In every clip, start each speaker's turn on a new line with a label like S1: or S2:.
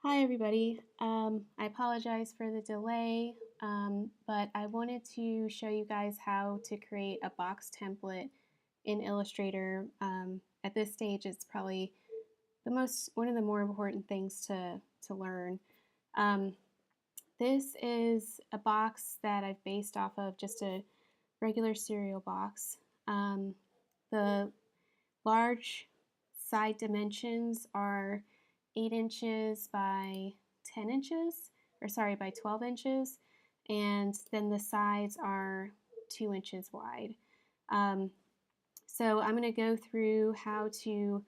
S1: Hi everybody. I apologize for the delay, but I wanted to show you guys how to create a box template in Illustrator. At this stage, it's probably one of the more important things to learn. Um, this is a box that I've based off of just a regular cereal box. The large side dimensions are 8 inches by 10 inches, or sorry, by 12 inches, and then the sides are 2 inches wide. Um, so I'm going to go through how to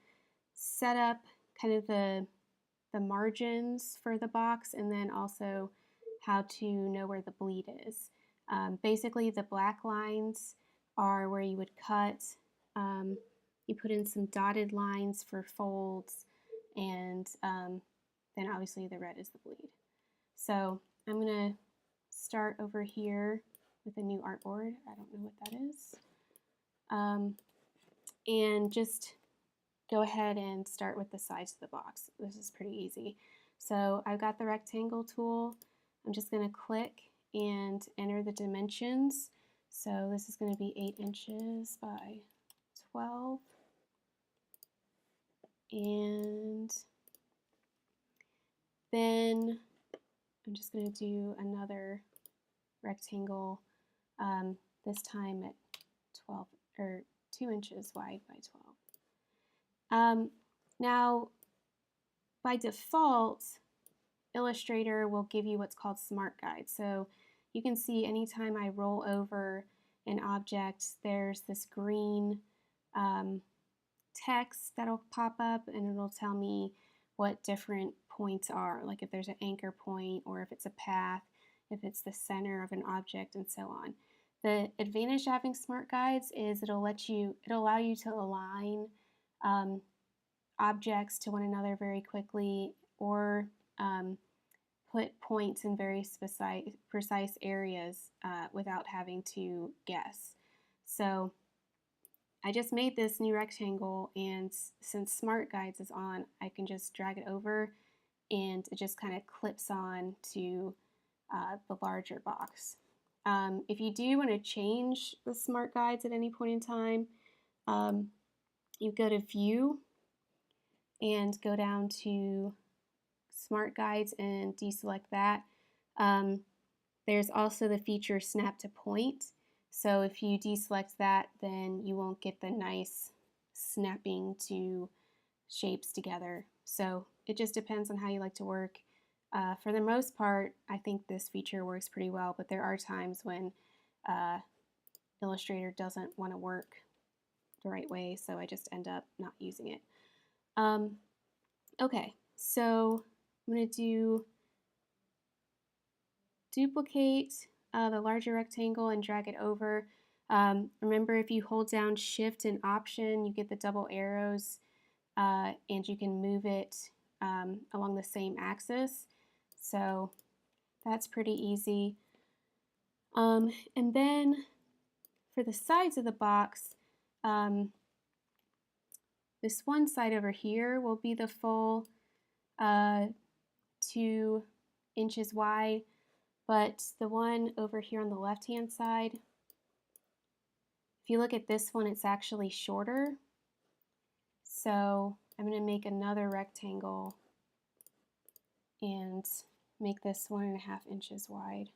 S1: set up kind of the margins for the box and then also how to know where the bleed is. Basically, the black lines are where you would cut. Um, you put in some dotted lines for folds, and then obviously the red is the bleed. So I'm going to start over here with a new artboard. I don't know what that is. And just go ahead and start with the sides of the box. This is pretty easy. So I've got the rectangle tool. I'm just going to click and enter the dimensions. So this is going to be 8 inches by 12. And then I'm just going to do another rectangle, this time at 12 or 2 inches wide by 12. Now, by default, Illustrator will give you what's called Smart Guide. So you can see anytime I roll over an object, there's this green text that'll pop up and it'll tell me what different points are, like if there's an anchor point or if it's a path, if it's the center of an object, and so on. The advantage of having smart guides is it'll allow you to align objects to one another very quickly, or put points in very precise areas without having to guess. So I just made this new rectangle, and since Smart Guides is on, I can just drag it over and it just kind of clips on to the larger box. If you do want to change the Smart Guides at any point in time, you go to View and go down to Smart Guides and deselect that. There's also the feature Snap to Point. So if you deselect that, then you won't get the nice snapping to shapes together. So it just depends on how you like to work. For the most part, I think this feature works pretty well, but there are times when Illustrator doesn't want to work the right way, so I just end up not using it. Okay, so I'm going to duplicate the larger rectangle and drag it over. Remember, if you hold down Shift and Option, you get the double arrows, and you can move it along the same axis. So that's pretty easy. And then for the sides of the box, this one side over here will be the full 2 inches wide, but the one over here on the left-hand side, if you look at this one, it's actually shorter. So I'm going to make another rectangle and make this 1.5 inches wide.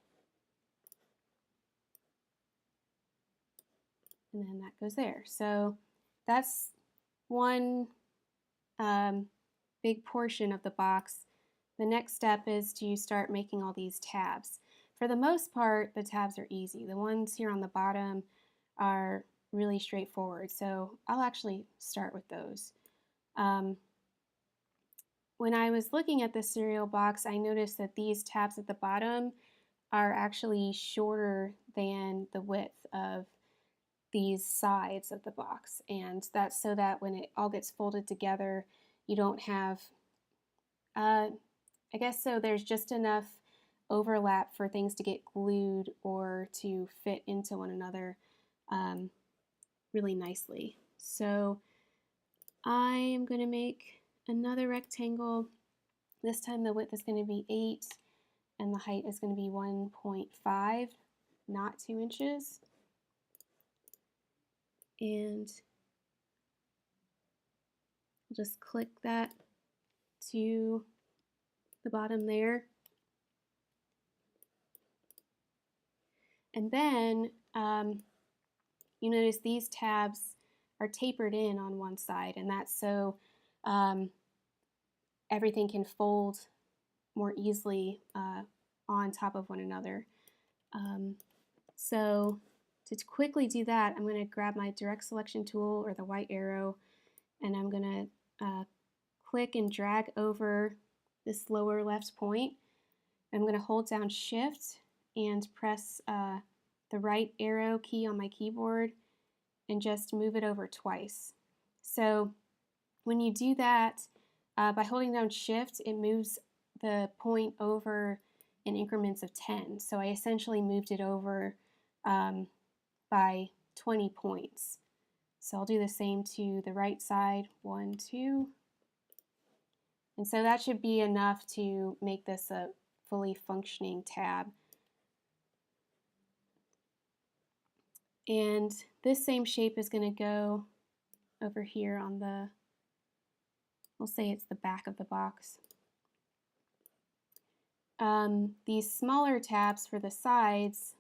S1: And then that goes there. So that's one big portion of the box. The next step is to start making all these tabs. For the most part, the tabs are easy. The ones here on the bottom are really straightforward, so I'll actually start with those. When I was looking at the cereal box, I noticed that these tabs at the bottom are actually shorter than the width of these sides of the box, and that's so that when it all gets folded together, you don't have, I guess so there's just enough overlap for things to get glued or to fit into one another really nicely. So I am going to make another rectangle This time the width is going to be 8 and the height is going to be 1.5, not 2 inches. And I'll just click that to the bottom there. And then you notice these tabs are tapered in on one side, and that's so everything can fold more easily on top of one another. So to quickly do that, I'm going to grab my direct selection tool or the white arrow, and I'm going to click and drag over this lower left point. I'm going to hold down Shift and press the right arrow key on my keyboard and just move it over twice. So when you do that, by holding down Shift, it moves the point over in increments of 10. So I essentially moved it over by 20 points. So I'll do the same to the right side, 1, 2. And so that should be enough to make this a fully functioning tab. And this same shape is going to go over here on the, we'll say it's the back of the box. These smaller tabs for the sides,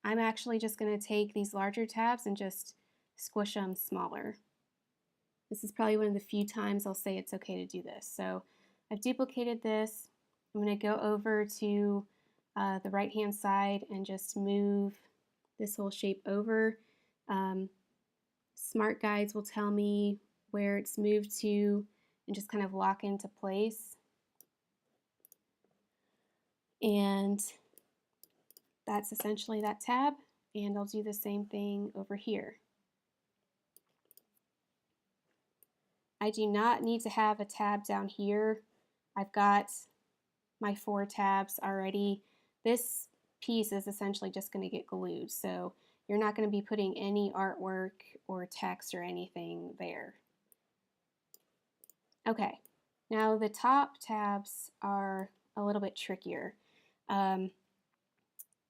S1: I'm actually just going to take these larger tabs and just squish them smaller. This is probably one of the few times I'll say it's okay to do this. So I've duplicated this. I'm going to go over to the right hand side and just move this whole shape over. Smart Guides will tell me where it's moved to and just kind of lock into place. And that's essentially that tab, and I'll do the same thing over here. I do not need to have a tab down here. I've got my 4 tabs already. This piece is essentially just going to get glued, so you're not going to be putting any artwork or text or anything there. Okay, now the top tabs are a little bit trickier.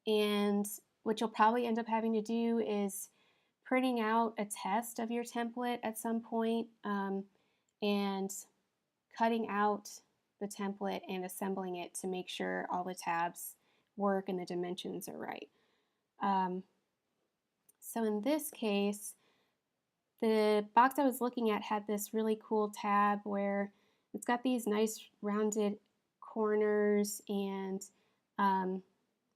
S1: And what you'll probably end up having to do is printing out a test of your template at some point and cutting out the template and assembling it to make sure all the tabs work and the dimensions are right. So in this case, the box I was looking at had this really cool tab where it's got these nice rounded corners and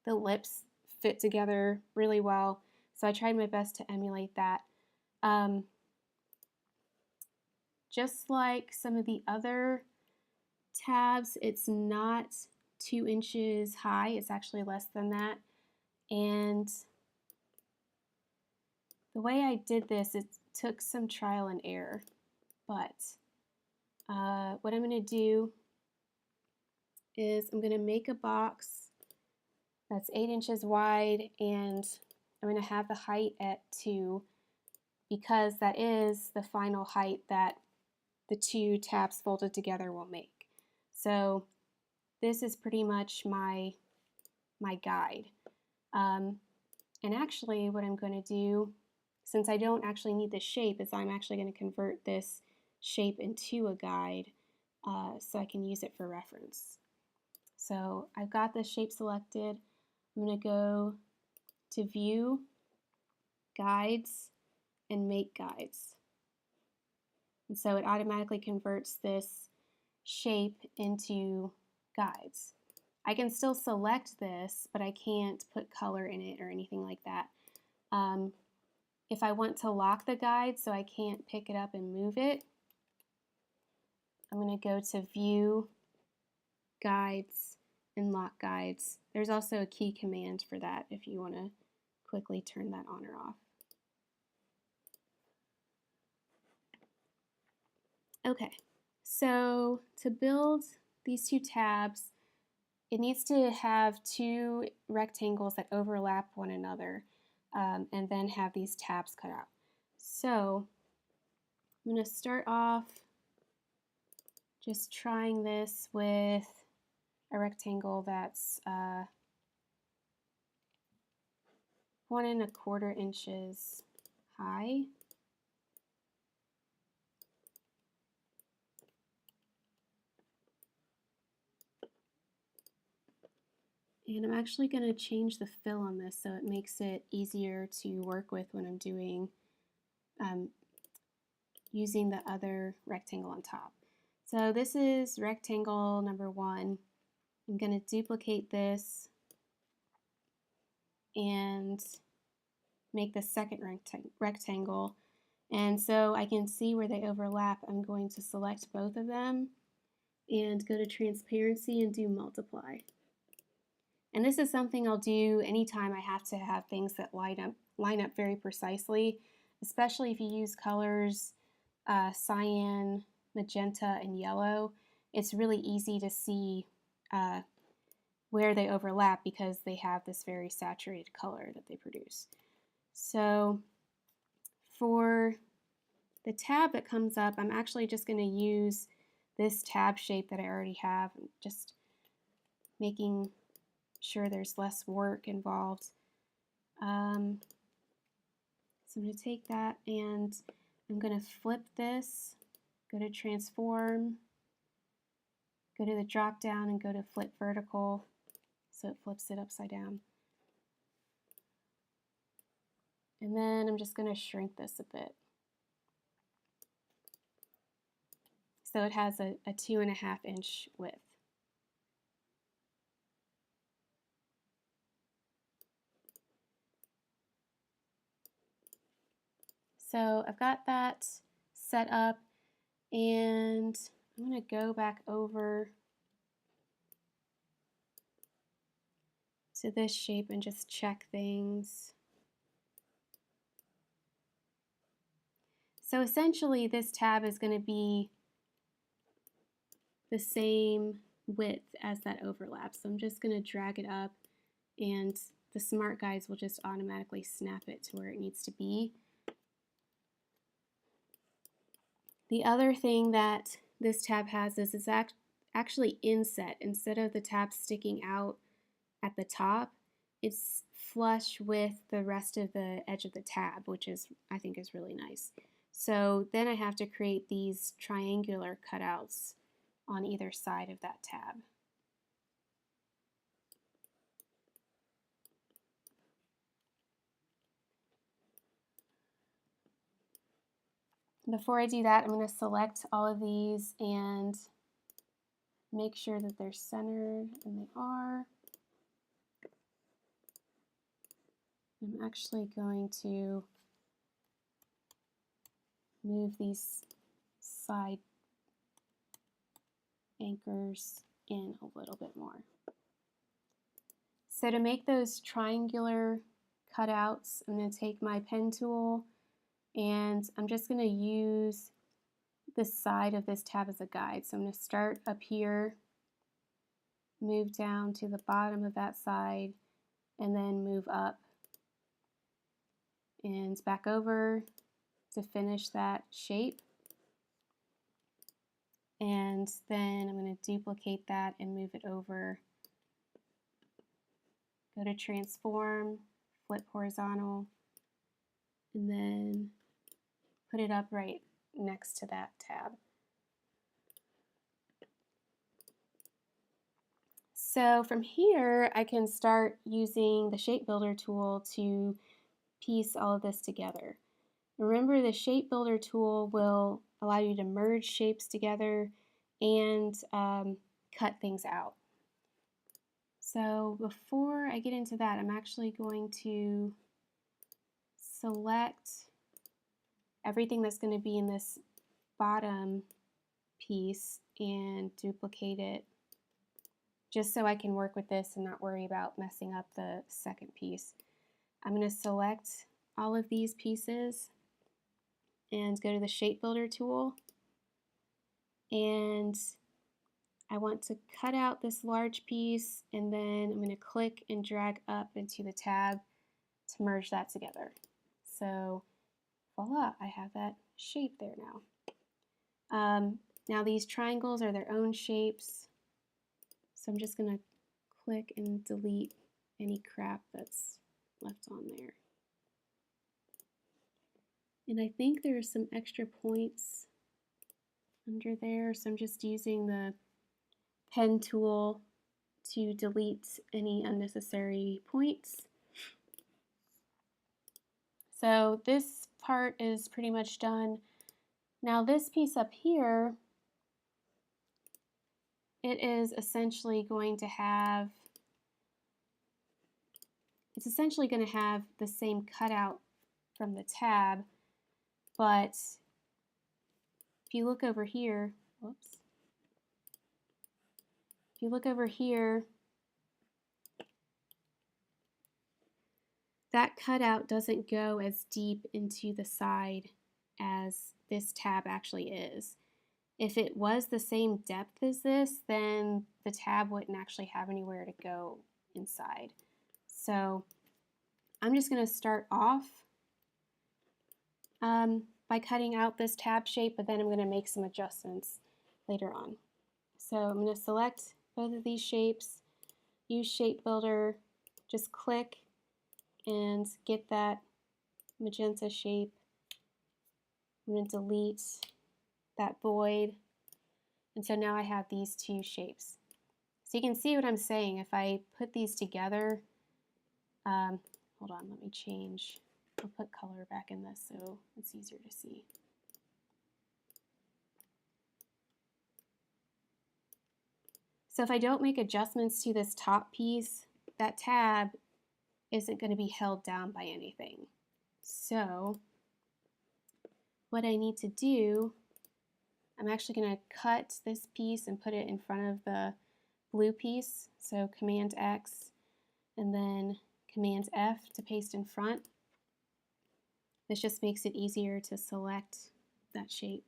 S1: the lips fit together really well. So I tried my best to emulate that. Just like some of the other tabs, it's not 2 inches high, it's actually less than that. And the way I did this, it took some trial and error. But what I'm going to do is I'm going to make a box that's 8 inches wide, and I'm going to have the height at 2 because that is the final height that the 2 tabs folded together will make. So this is pretty much my guide. And actually what I'm going to do, since I don't actually need the shape, is I'm actually going to convert this shape into a guide so I can use it for reference. So I've got this shape selected. I'm going to go to View, Guides, and Make Guides. And so it automatically converts this shape into guides. I can still select this, but I can't put color in it or anything like that. If I want to lock the guide so I can't pick it up and move it, I'm going to go to View, Guides, and Lock Guides. There's also a key command for that if you want to quickly turn that on or off. Okay, so to build these 2 tabs, it needs to have 2 rectangles that overlap one another and then have these tabs cut out. So I'm going to start off just trying this with a rectangle that's 1¼ inches high. And I'm actually going to change the fill on this so it makes it easier to work with when I'm doing using the other rectangle on top. So this is rectangle number 1. I'm going to duplicate this and make the second rectangle. And so I can see where they overlap. I'm going to select both of them and go to transparency and do multiply. And this is something I'll do anytime I have to have things that line up very precisely, especially if you use colors cyan, magenta, and yellow. It's really easy to see where they overlap because they have this very saturated color that they produce. So for the tab that comes up, I'm actually just going to use this tab shape that I already have, just making sure there's less work involved. So I'm going to take that and I'm going to flip this, go to transform, go to the drop down and go to flip vertical so it flips it upside down. And then I'm just going to shrink this a bit. So it has a 2½ inch width. So I've got that set up and I'm going to go back over to this shape and just check things. So essentially this tab is going to be the same width as that overlap. So I'm just going to drag it up and the smart guides will just automatically snap it to where it needs to be. The other thing that this tab has is it's actually inset. Instead of the tab sticking out at the top, it's flush with the rest of the edge of the tab, which is, I think, is really nice. So then I have to create these triangular cutouts on either side of that tab. Before I do that, I'm going to select all of these and make sure that they're centered, and they are. I'm actually going to move these side anchors in a little bit more. So to make those triangular cutouts, I'm going to take my pen tool and I'm just going to use the side of this tab as a guide. So I'm going to start up here, move down to the bottom of that side, and then move up and back over to finish that shape. And then I'm going to duplicate that and move it over. Go to transform, flip horizontal, and then put it up right next to that tab. So from here, I can start using the Shape Builder tool to piece all of this together. Remember, the Shape Builder tool will allow you to merge shapes together and cut things out. So before I get into that, I'm actually going to select everything that's going to be in this bottom piece and duplicate it just so I can work with this and not worry about messing up the second piece. I'm going to select all of these pieces and go to the Shape Builder tool, and I want to cut out this large piece, and then I'm going to click and drag up into the tab to merge that together. So voila, I have that shape there now. Now these triangles are their own shapes, so I'm just going to click and delete any crap that's left on there. And I think there are some extra points under there, so I'm just using the pen tool to delete any unnecessary points. So this part is pretty much done. Now this piece up here, it is essentially going to have, it's essentially going to have the same cutout from the tab, but if you look over here, whoops, if you look over here, that cutout doesn't go as deep into the side as this tab actually is. If it was the same depth as this, then the tab wouldn't actually have anywhere to go inside. So I'm just going to start off by cutting out this tab shape, but then I'm going to make some adjustments later on. So I'm going to select both of these shapes, use Shape Builder, just click and get that magenta shape. I'm going to delete that void, and so now I have these two shapes. So you can see what I'm saying. If I put these together, hold on, let me change. I'll put color back in this so it's easier to see. So if I don't make adjustments to this top piece, that tab isn't going to be held down by anything. So what I need to do, I'm actually going to cut this piece and put it in front of the blue piece. So Command X and then Command F to paste in front. This just makes it easier to select that shape.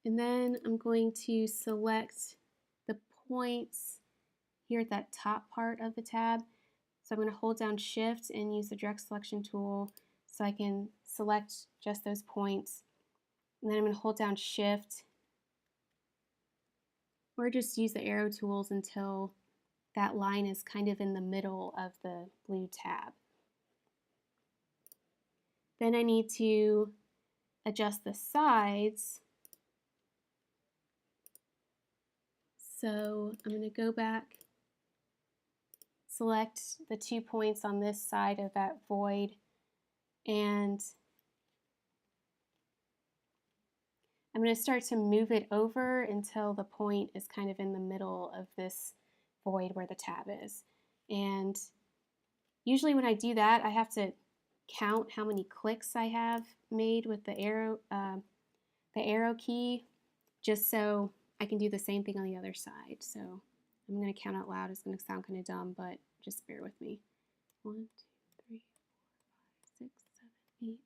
S1: And then I'm going to select the points here at that top part of the tab. So I'm going to hold down Shift and use the direct selection tool so I can select just those points. And then I'm going to hold down Shift or just use the arrow tools until that line is kind of in the middle of the blue tab. Then I need to adjust the sides. So I'm going to go back, select the 2 points on this side of that void, and I'm going to start to move it over until the point is kind of in the middle of this void where the tab is. And usually when I do that, I have to count how many clicks I have made with the arrow key, just so I can do the same thing on the other side. So I'm going to count out loud. It's going to sound kind of dumb, but just bear with me. 1, 2, 3, 4, 5, 6, 7, 8,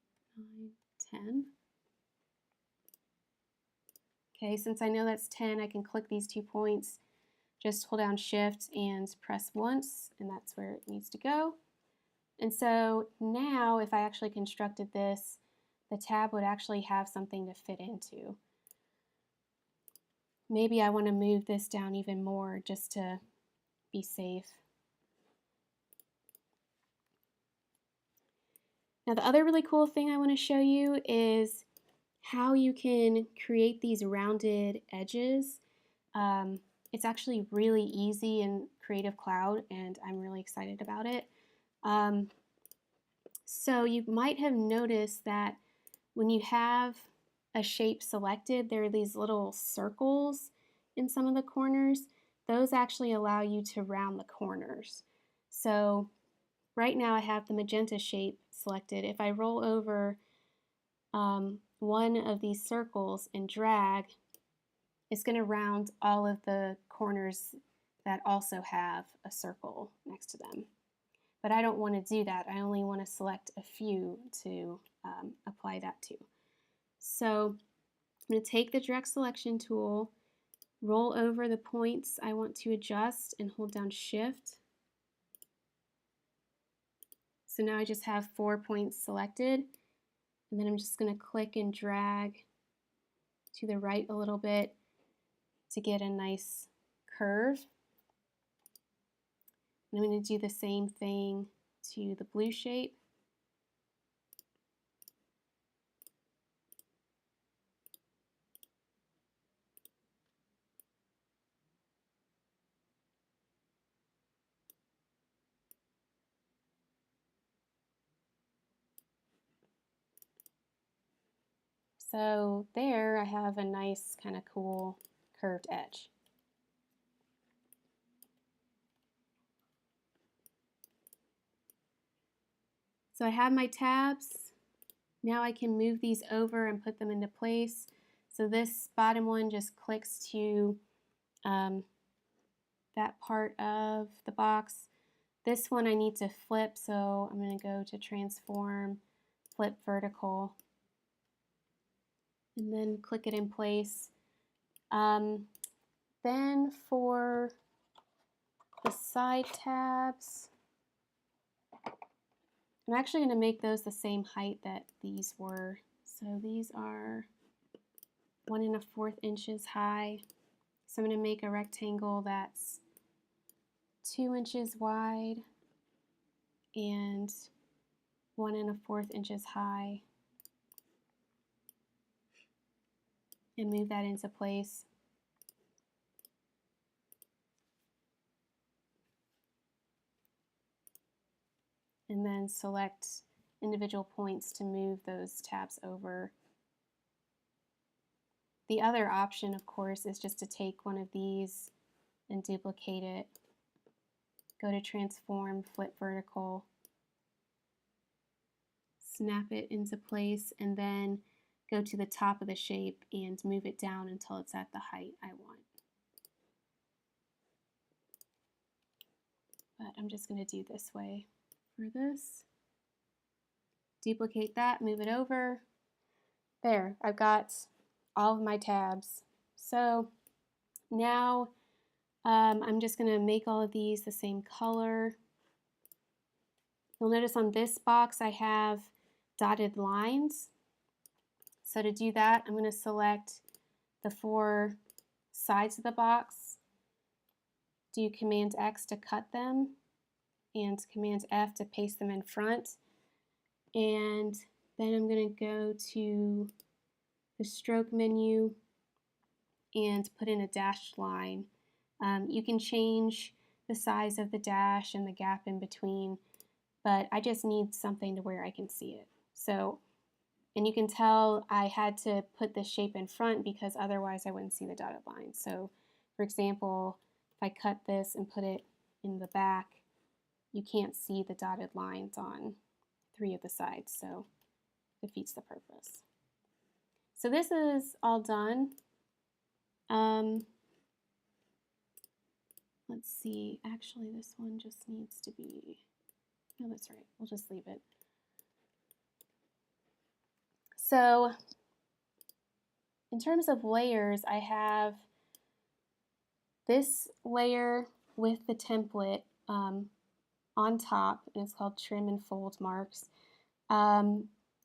S1: 9, 10. Okay, since I know that's 10, I can click these 2 points, just hold down Shift and press once, and that's where it needs to go. And so now if I actually constructed this, the tab would actually have something to fit into. Maybe I want to move this down even more just to be safe. Now the other really cool thing I want to show you is how you can create these rounded edges. It's actually really easy in Creative Cloud, and I'm really excited about it. So you might have noticed that when you have a shape selected, there are these little circles in some of the corners. Those actually allow you to round the corners. So right now I have the magenta shape selected. If I roll over one of these circles and drag, it's going to round all of the corners that also have a circle next to them. But I don't want to do that. I only want to select a few to apply that to. So I'm going to take the direct selection tool, roll over the points I want to adjust, and hold down Shift. So now I just have 4 points selected, and then I'm just going to click and drag to the right a little bit to get a nice curve. And I'm going to do the same thing to the blue shape. So there I have a nice kind of cool curved edge. So I have my tabs. Now I can move these over and put them into place. So this bottom one just clicks to that part of the box. This one I need to flip, so I'm going to go to transform, flip vertical, and then click it in place. Then for the side tabs, I'm actually going to make those the same height that these were. So these are 1 1/4 inches high. So I'm going to make a rectangle that's 2 inches wide and 1 1/4 inches high, and move that into place. And then select individual points to move those tabs over. The other option, of course, is just to take one of these and duplicate it. Go to transform, flip vertical, snap it into place, and then go to the top of the shape and move it down until it's at the height I want. But I'm just going to do this way for this. Duplicate that, move it over. There, I've got all of my tabs. So now I'm just going to make all of these the same color. You'll notice on this box I have dotted lines. So to do that, I'm going to select the 4 sides of the box, do Command X to cut them, and Command F to paste them in front. And then I'm going to go to the stroke menu and put in a dashed line. You can change the size of the dash and the gap in between, but I just need something to where I can see it. So, and you can tell I had to put this shape in front because otherwise I wouldn't see the dotted line. So, for example, if I cut this and put it in the back, you can't see the dotted lines on 3 of the sides, so it defeats the purpose. So this is all done. Let's see, actually this one just needs to be, no, that's right, we'll just leave it. So in terms of layers, I have this layer with the template on top, and it's called Trim and Fold Marks.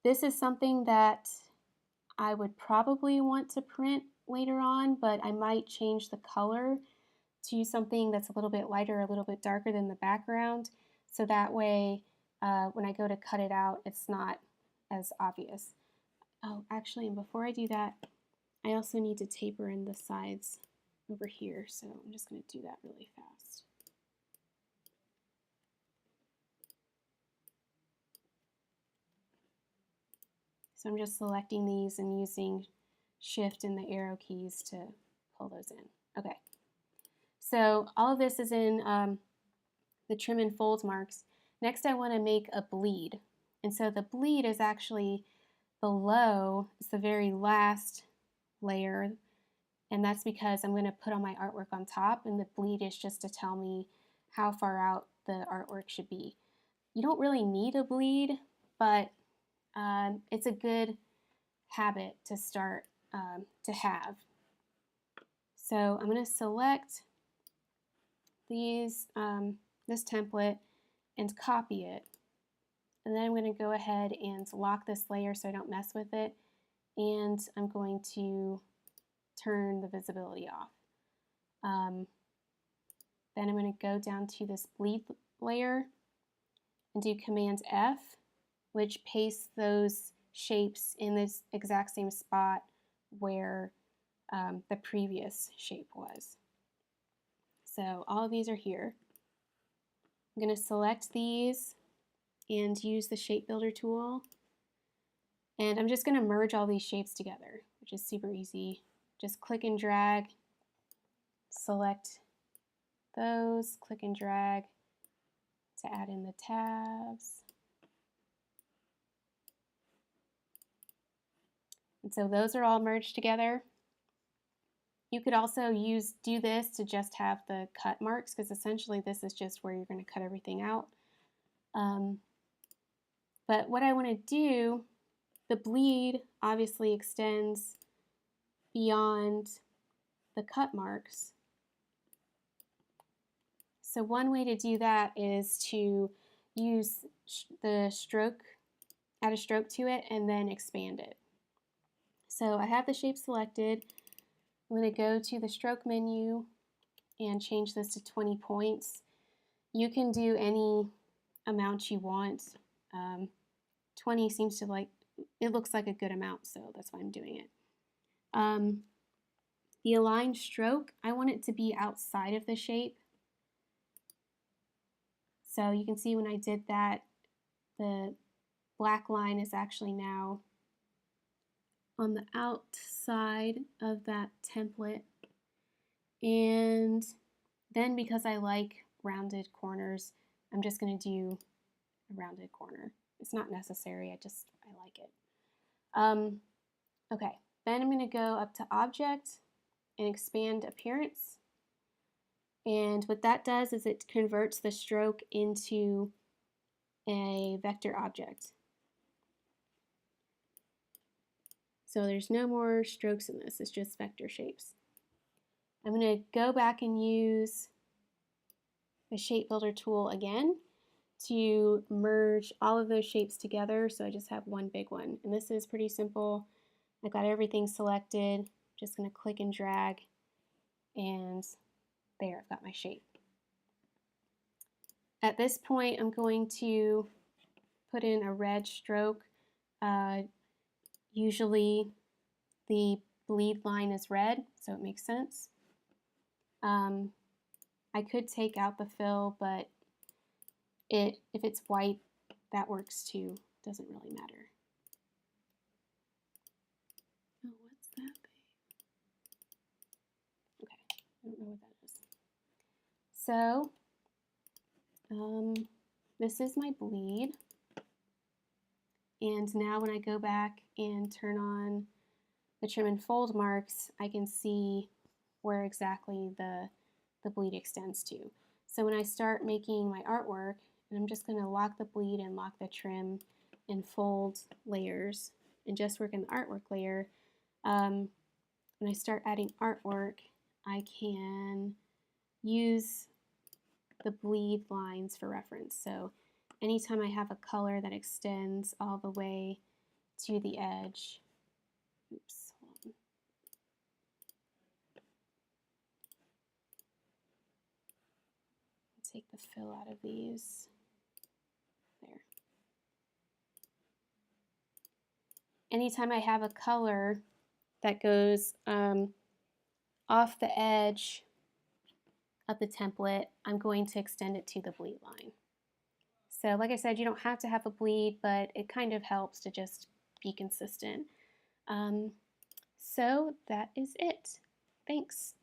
S1: This is something that I would probably want to print later on, but I might change the color to something that's a little bit lighter, a little bit darker than the background, so that way when I go to cut it out, it's not as obvious. Oh, actually, and before I do that, I also need to taper in the sides over here, so I'm just going to do that really fast. So I'm just selecting these and using Shift and the arrow keys to pull those in. Okay, so all of this is in the Trim and Fold Marks. Next I want to make a bleed. And so the bleed is actually below, it's the very last layer, and that's because I'm going to put all my artwork on top, and the bleed is just to tell me how far out the artwork should be. You don't really need a bleed, but it's a good habit to start to have. So I'm going to select these, this template and copy it. And then I'm going to go ahead and lock this layer so I don't mess with it. And I'm going to turn the visibility off. Then I'm going to go down to this bleed layer and do Command F, which pastes those shapes in this exact same spot where the previous shape was. So all of these are here. I'm going to select these and use the Shape Builder tool. And I'm just going to merge all these shapes together, which is super easy. Just click and drag, select those, click and drag to add in the tabs. And so those are all merged together. You could also do this to just have the cut marks, because essentially this is just where you're going to cut everything out. But what I want to do, the bleed obviously extends beyond the cut marks. So one way to do that is to use the stroke, add a stroke to it, and then expand it. So I have the shape selected. I'm going to go to the stroke menu and change this to 20 points. You can do any amount you want. 20 seems to it looks like a good amount, so that's why I'm doing it. The aligned stroke, I want it to be outside of the shape. So you can see when I did that, the black line is actually now on the outside of that template. And then because I like rounded corners, I'm just going to do a rounded corner. It's not necessary, I like it. Okay, then I'm going to go up to Object and expand Appearance. And what that does is it converts the stroke into a vector object. So there's no more strokes in this, it's just vector shapes. I'm going to go back and use the Shape Builder tool again to merge all of those shapes together, so I just have one big one. And this is pretty simple. I've got everything selected, just going to click and drag, and there, I've got my shape. At this point, I'm going to put in a red stroke. Usually the bleed line is red, so it makes sense. I could take out the fill, but if it's white, that works too. Doesn't really matter. Oh, what's that thing? Okay, I don't know what that is. So, this is my bleed. And now when I go back and turn on the trim and fold marks, I can see where exactly the bleed extends to. So when I start making my artwork, and I'm just going to lock the bleed and lock the trim and fold layers and just work in the artwork layer, when I start adding artwork, I can use the bleed lines for reference. So anytime I have a color that extends all the way to the edge, oops, hold on. Take the fill out of these. There. Anytime I have a color that goes off the edge of the template, I'm going to extend it to the bleed line. So like I said, you don't have to have a bleed, but it kind of helps to just be consistent. So that is it. Thanks.